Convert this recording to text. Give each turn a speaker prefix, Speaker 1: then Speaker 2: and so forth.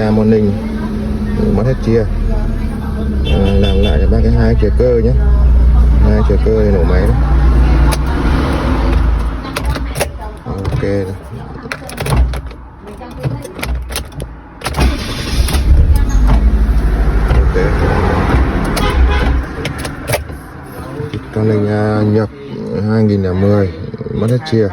Speaker 1: nhà Morning mất hết chia. Làm lại cho bác cái hai chìa cơ nhé, hai chìa cơ để nổ máy đó. Ok rồi. Ok. Con này nhập 2010 mất hết chia.